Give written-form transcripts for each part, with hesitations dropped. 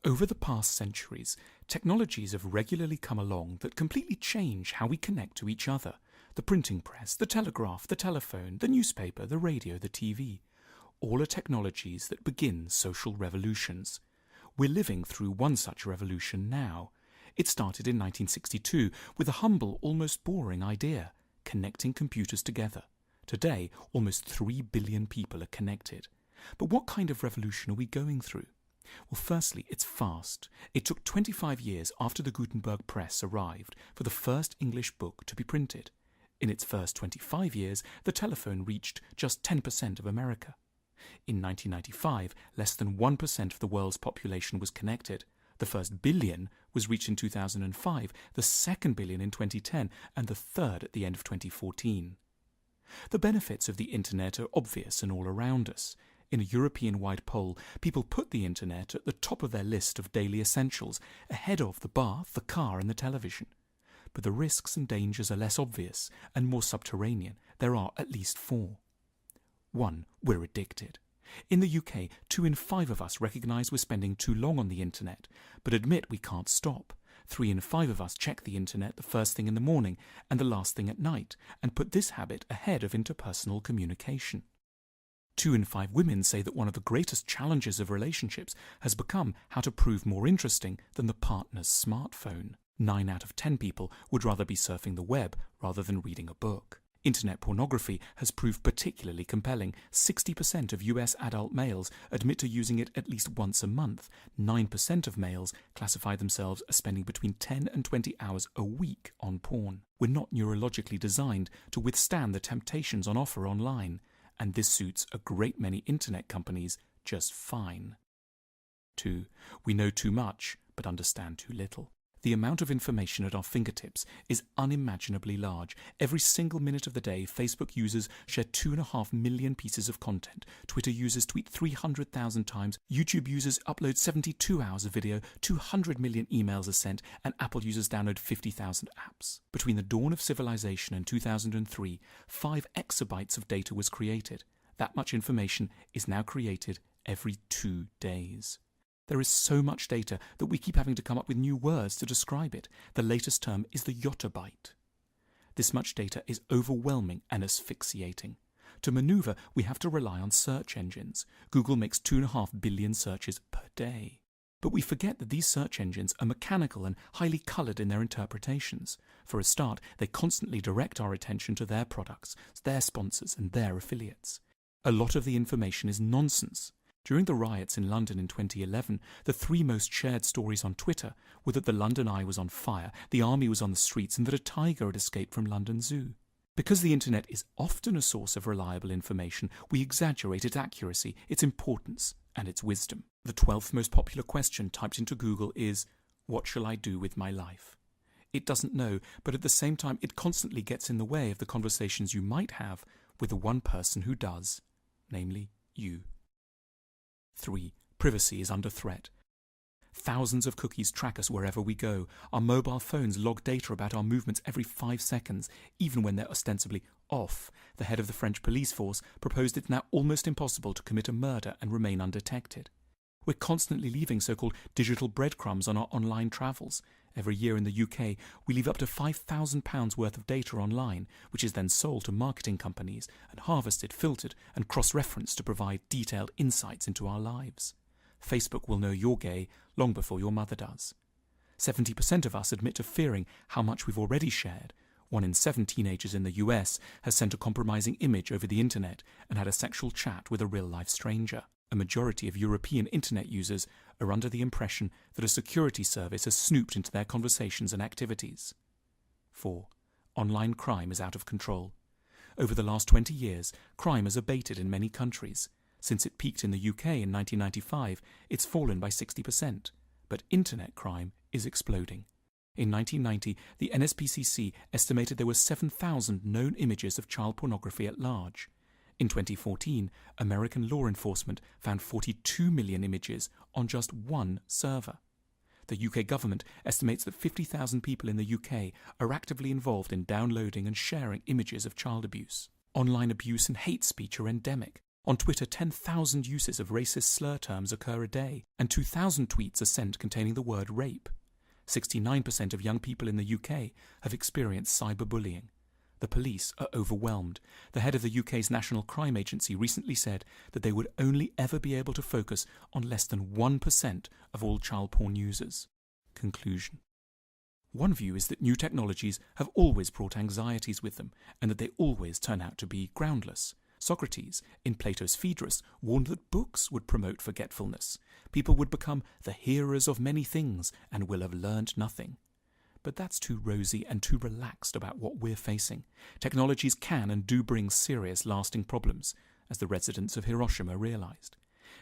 Over the past centuries, technologies have regularly come along that completely change how we connect to each other. The printing press, the telegraph, the telephone, the newspaper, the radio, the TV. All are technologies that begin social revolutions. We're living through one such revolution now. It started in 1962 with a humble, almost boring idea: connecting computers together. Today, almost 3 billion people are connected. But what kind of revolution are we going through? Well, firstly, it's fast. It took 25 years after the Gutenberg press arrived for the first English book to be printed. In its first 25 years, the telephone reached just 10% of America. In 1995, less than 1% of the world's population was connected. The first billion was reached in 2005, the second billion in 2010, and the third at the end of 2014. The benefits of the Internet are obvious and all around us. In a European-wide poll, people put the Internet at the top of their list of daily essentials, ahead of the bath, the car and the television. But the risks and dangers are less obvious and more subterranean. There are at least 4. 1. We're addicted. In the UK, 2 in 5 of us recognise we're spending too long on the Internet, but admit we can't stop. 3 in 5 of us check the Internet the first thing in the morning and the last thing at night, and put this habit ahead of interpersonal communication. 2 in 5 women say that one of the greatest challenges of relationships has become how to prove more interesting than the partner's smartphone. 9 out of 10 people would rather be surfing the web rather than reading a book. Internet pornography has proved particularly compelling. 60% of US adult males admit to using it at least once a month. 9% of males classify themselves as spending between 10 and 20 hours a week on porn. We're not neurologically designed to withstand the temptations on offer online, and this suits a great many internet companies just fine. 2. We know too much, but understand too little. The amount of information at our fingertips is unimaginably large. Every single minute of the day, Facebook users share 2.5 million pieces of content. Twitter users tweet 300,000 times. YouTube users upload 72 hours of video. 200 million emails are sent. And Apple users download 50,000 apps. Between the dawn of civilization and 2003, 5 exabytes of data was created. That much information is now created every 2 days. There is so much data that we keep having to come up with new words to describe it. The latest term is the yottabyte. This much data is overwhelming and asphyxiating. To maneuver, we have to rely on search engines. Google makes 2.5 billion searches per day. But we forget that these search engines are mechanical and highly coloured in their interpretations. For a start, they constantly direct our attention to their products, their sponsors and their affiliates. A lot of the information is nonsense. During the riots in London in 2011, the 3 most shared stories on Twitter were that the London Eye was on fire, the army was on the streets, and that a tiger had escaped from London Zoo. Because the Internet is often a source of reliable information, we exaggerate its accuracy, its importance, and its wisdom. The 12th most popular question typed into Google is, "What shall I do with my life?" It doesn't know, but at the same time it constantly gets in the way of the conversations you might have with the one person who does, namely you. 3. Privacy is under threat. Thousands of cookies track us wherever we go. Our mobile phones log data about our movements every 5 seconds, even when they're ostensibly off. The head of the French police force proposed it's now almost impossible to commit a murder and remain undetected. We're constantly leaving so-called digital breadcrumbs on our online travels. Every year in the UK, we leave up to £5,000 worth of data online, which is then sold to marketing companies and harvested, filtered and cross-referenced to provide detailed insights into our lives. Facebook will know you're gay long before your mother does. 70% of us admit to fearing how much we've already shared. 1 in 7 teenagers in the US has sent a compromising image over the internet and had a sexual chat with a real-life stranger. A majority of European internet users are under the impression that a security service has snooped into their conversations and activities. 4. Online crime is out of control. Over the last 20 years, crime has abated in many countries. Since it peaked in the UK in 1995, it's fallen by 60%. But internet crime is exploding. In 1990, the NSPCC estimated there were 7,000 known images of child pornography at large. In 2014, American law enforcement found 42 million images on just one server. The UK government estimates that 50,000 people in the UK are actively involved in downloading and sharing images of child abuse. Online abuse and hate speech are endemic. On Twitter, 10,000 uses of racist slur terms occur a day, and 2,000 tweets are sent containing the word rape. 69% of young people in the UK have experienced cyberbullying. The police are overwhelmed. The head of the UK's National Crime Agency recently said that they would only ever be able to focus on less than 1% of all child porn users. Conclusion. One view is that new technologies have always brought anxieties with them, and that they always turn out to be groundless. Socrates, in Plato's Phaedrus, warned that books would promote forgetfulness. People would become the hearers of many things and will have learned nothing. But that's too rosy and too relaxed about what we're facing. Technologies can and do bring serious, lasting problems, as the residents of Hiroshima realized.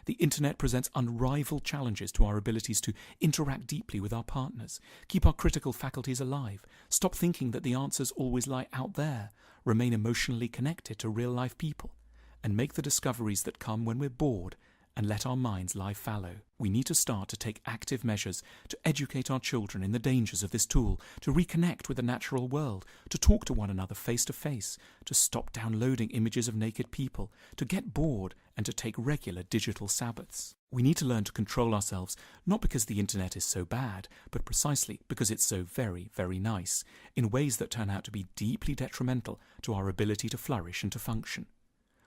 The internet presents unrivaled challenges to our abilities to interact deeply with our partners, keep our critical faculties alive, stop thinking that the answers always lie out there, remain emotionally connected to real-life people, and make the discoveries that come when we're bored and let our minds lie fallow. We need to start to take active measures to educate our children in the dangers of this tool, to reconnect with the natural world, to talk to one another face to face, to stop downloading images of naked people, to get bored and to take regular digital Sabbaths. We need to learn to control ourselves, not because the internet is so bad, but precisely because it's so very, very nice, in ways that turn out to be deeply detrimental to our ability to flourish and to function.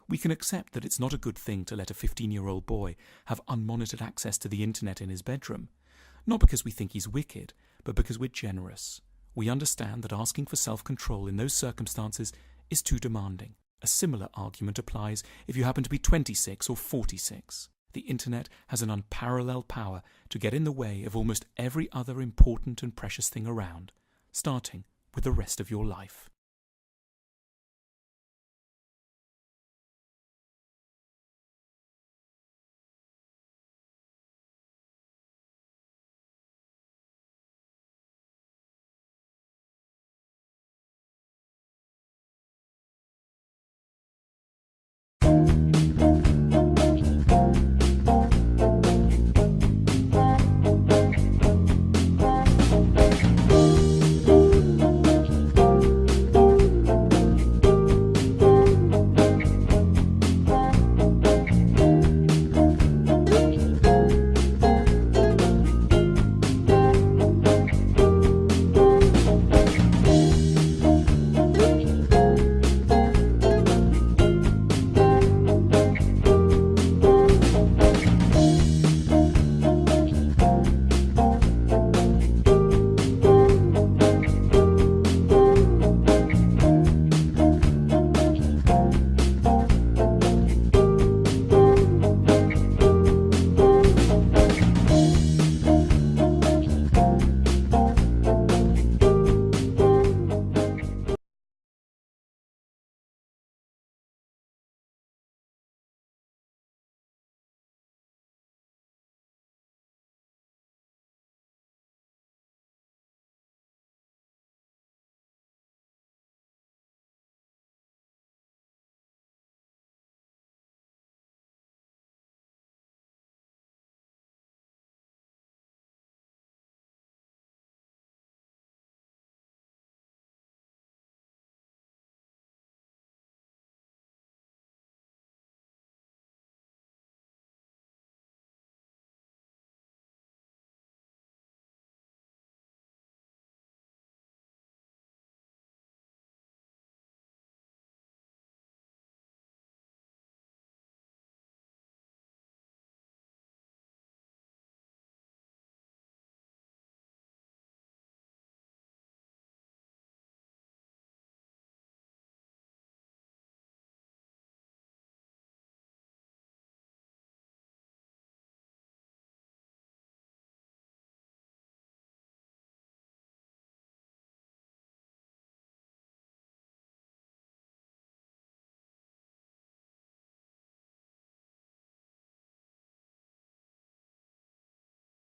We can accept that it's not a good thing to let a 15-year-old boy have unmonitored access to the internet in his bedroom, not because we think he's wicked, but because we're generous. We understand that asking for self-control in those circumstances is too demanding. A similar argument applies if you happen to be 26 or 46. The internet has an unparalleled power to get in the way of almost every other important and precious thing around, starting with the rest of your life.